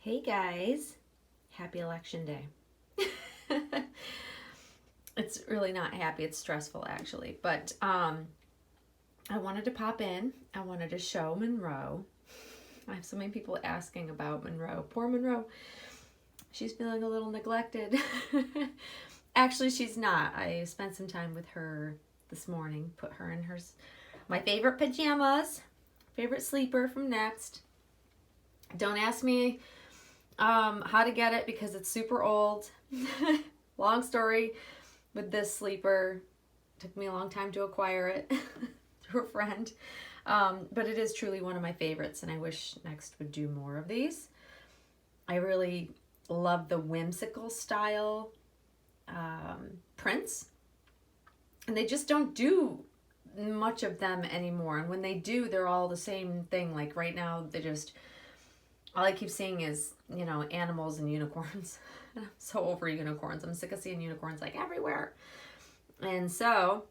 Hey guys, happy election day. It's really not happy, it's stressful actually. But I wanted to pop in. I wanted to show Monroe. I have so many people asking about Monroe. Poor Monroe. She's feeling a little neglected. Actually, she's not. I spent some time with her this morning. Put her in my favorite pajamas, favorite sleeper from Next. Don't ask me how to get it because it's super old. Long story with this sleeper. Took me a long time to acquire it through a friend. But it is truly one of my favorites, and I wish Next would do more of these. I really love the whimsical style prints, and they just don't do much of them anymore. And when they do, they're all the same thing. Like right now, all I keep seeing is, animals and unicorns. I'm so over unicorns. I'm sick of seeing unicorns like everywhere. And so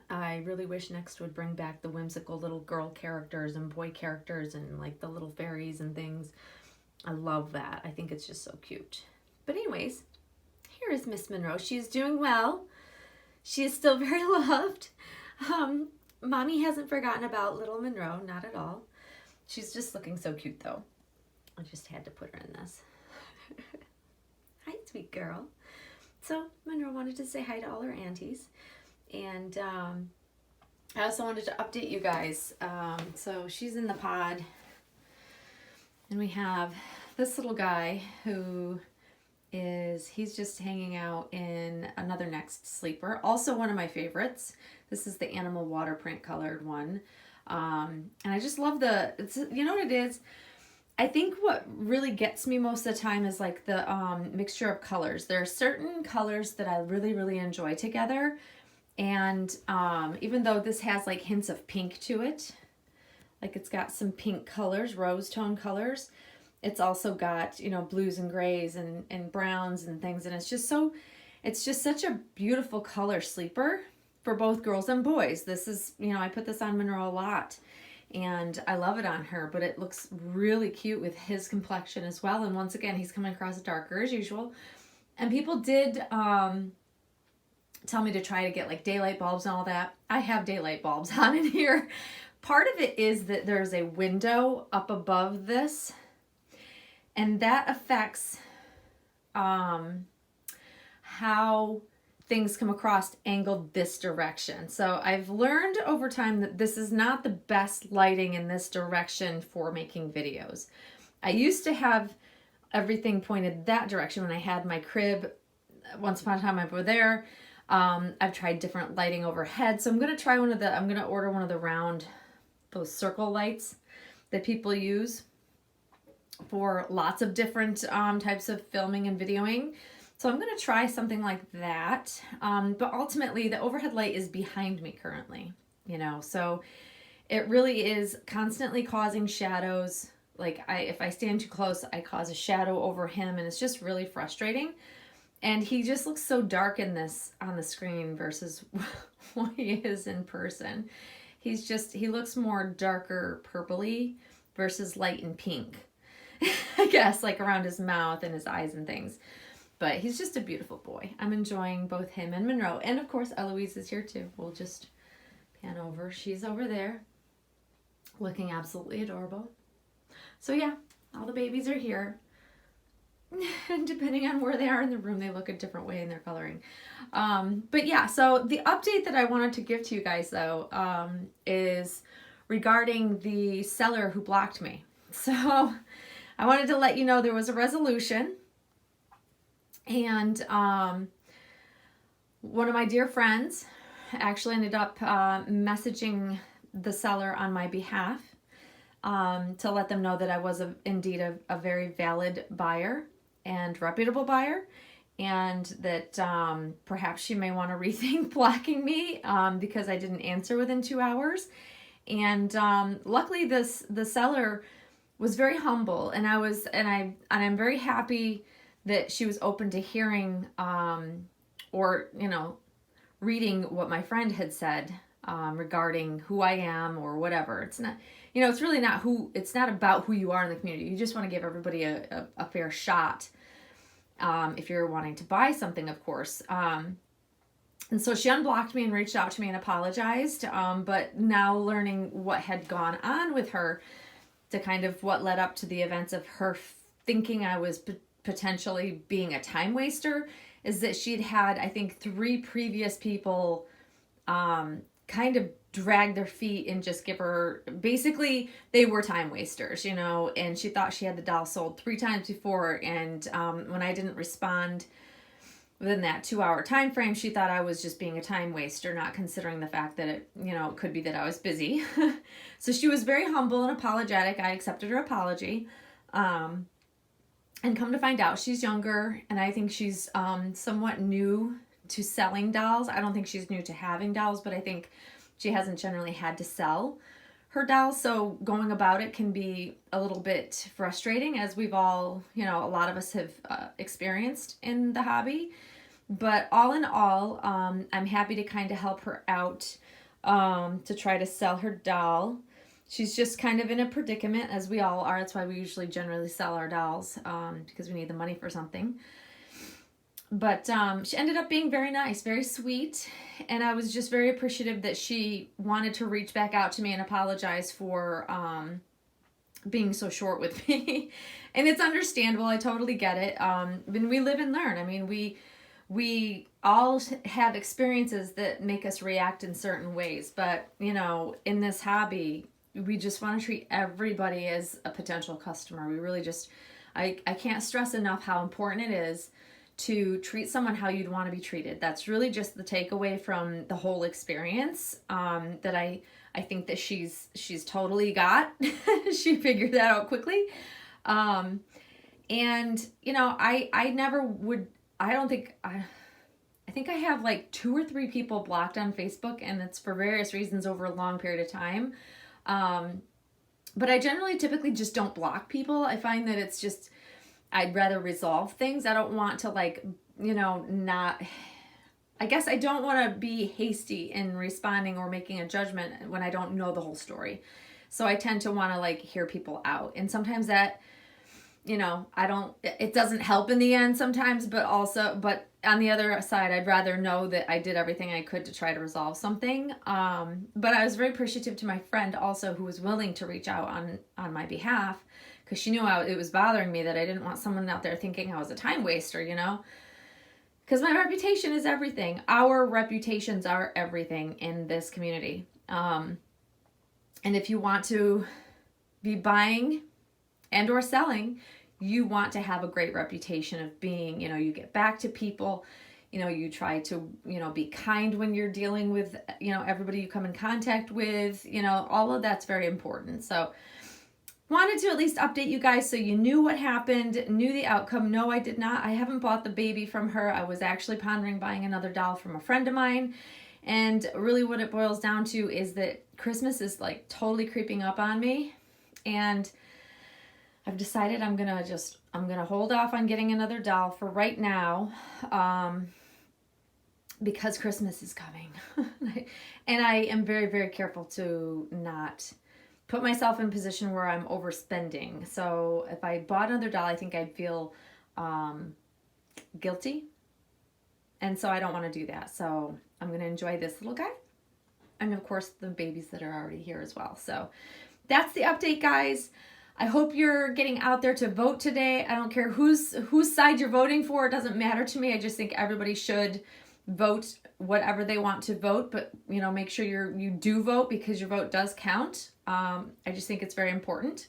I really wish Next would bring back the whimsical little girl characters and boy characters and like the little fairies and things. I love that. I think it's just so cute. But anyways, here is Miss Monroe. She's doing well. She is still very loved. Mommy hasn't forgotten about little Monroe, not at all. She's just looking so cute though. I just had to put her in this. Hi, sweet girl. So Monroe wanted to say hi to all her aunties. And I also wanted to update you guys. So she's in the pod. And we have this little guy he's just hanging out in another Next sleeper. Also one of my favorites. This is the animal water print colored one. And I just love you know what it is? I think what really gets me most of the time is like the mixture of colors. There are certain colors that I really, really enjoy together. And even though this has like hints of pink to it, like it's got some pink colors, rose tone colors, it's also got, blues and grays and browns and things. And it's just such a beautiful color sleeper for both girls and boys. This is, I put this on Monroe a lot and I love it on her, but it looks really cute with his complexion as well. And once again, he's coming across darker as usual. And people did tell me to try to get like daylight bulbs and all that. I have daylight bulbs on in here. Part of it is that there's a window up above this, and that affects how things come across angled this direction. So I've learned over time that this is not the best lighting in this direction for making videos. I used to have everything pointed that direction when I had my crib once upon a time over there. I've tried different lighting overhead. So I'm going to order one of the round, those circle lights that people use for lots of different types of filming and videoing. So I'm going to try something like that. But ultimately the overhead light is behind me currently, so it really is constantly causing shadows. Like if I stand too close, I cause a shadow over him, and it's just really frustrating. And he just looks so dark in this on the screen versus what he is in person. He looks more darker purpley versus light and pink. I guess like around his mouth and his eyes and things. But he's just a beautiful boy. I'm enjoying both him and Monroe. And of course, Eloise is here too. We'll just pan over. She's over there looking absolutely adorable. So yeah, all the babies are here. And depending on where they are in the room, they look a different way in their coloring. But yeah, so the update that I wanted to give to you guys though is regarding the seller who blocked me. So I wanted to let you know there was a resolution. And one of my dear friends actually ended up messaging the seller on my behalf to let them know that I was indeed a very valid buyer and reputable buyer, and that perhaps she may want to rethink blocking me because I didn't answer within 2 hours. And luckily the seller was very humble, and I'm very happy that she was open to hearing or reading what my friend had said regarding who I am or whatever. It's not, you know, it's really not it's not about who you are in the community. You just want to give everybody a fair shot if you're wanting to buy something, of course. And so she unblocked me and reached out to me and apologized. But now learning what had gone on with her, to kind of what led up to the events of her thinking I was potentially being a time waster, is that she'd had, I think, 3 previous people kind of drag their feet and just give her, basically they were time wasters, you know, and she thought she had the doll sold 3 times before. And when I didn't respond within that 2-hour time frame, she thought I was just being a time waster, not considering the fact that it, you know, it could be that I was busy. So she was very humble and apologetic. I accepted her apology. And come to find out, she's younger, and I think she's somewhat new to selling dolls. I don't think she's new to having dolls, but I think she hasn't generally had to sell her dolls. So going about it can be a little bit frustrating, as we've all, you know, a lot of us have experienced in the hobby. But all in all, I'm happy to kind of help her out to try to sell her doll. She's just kind of in a predicament, as we all are. That's why we usually generally sell our dolls, because we need the money for something. But she ended up being very nice, very sweet, and I was just very appreciative that she wanted to reach back out to me and apologize for being so short with me. And it's understandable. I totally get it. When we live and learn. I mean, we all have experiences that make us react in certain ways. But, you know, in this hobby, we just want to treat everybody as a potential customer. We really just, I can't stress enough how important it is to treat someone how you'd want to be treated. That's really just the takeaway from the whole experience, that I think that she's totally got. She figured that out quickly. And, you know, I never would, I think I have like 2 or 3 people blocked on Facebook, and it's for various reasons over a long period of time. But I generally typically just don't block people. I find that it's just, I'd rather resolve things. I don't want to, like, you know, I guess I don't want to be hasty in responding or making a judgment when I don't know the whole story. So I tend to want to, like, hear people out. And sometimes that, you know, it doesn't help in the end sometimes, but on the other side, I'd rather know that I did everything I could to try to resolve something. But I was very appreciative to my friend also, who was willing to reach out on my behalf, because she knew it was bothering me that I didn't want someone out there thinking I was a time waster, you know? Because my reputation is everything. Our reputations are everything in this community. And if you want to be buying and or selling, you want to have a great reputation of being, you know, you get back to people, you know, you try to, you know, be kind when you're dealing with, you know, everybody you come in contact with, you know, all of that's very important. So wanted to at least update you guys so you knew what happened, knew the outcome. No, I did not. I haven't bought the baby from her. I was actually pondering buying another doll from a friend of mine. And really what it boils down to is that Christmas is like totally creeping up on me. And I've decided I'm going to hold off on getting another doll for right now. Because Christmas is coming. And I am very, very careful to not put myself in a position where I'm overspending. So if I bought another doll, I think I'd feel guilty. And so I don't want to do that. So I'm going to enjoy this little guy. And of course the babies that are already here as well. So that's the update, guys. I hope you're getting out there to vote today. I don't care whose side you're voting for. It doesn't matter to me. I just think everybody should vote whatever they want to vote, but you know, make sure you do vote, because your vote does count. I just think it's very important.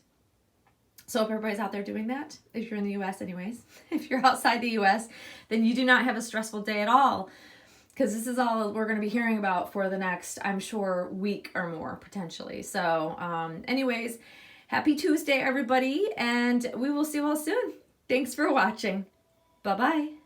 So I hope everybody's out there doing that. If you're in the US anyways. If you're outside the US, then you do not have a stressful day at all, because this is all we're going to be hearing about for the next, I'm sure, week or more potentially. So anyways, happy Tuesday, everybody, and we will see you all soon. Thanks for watching. Bye-bye.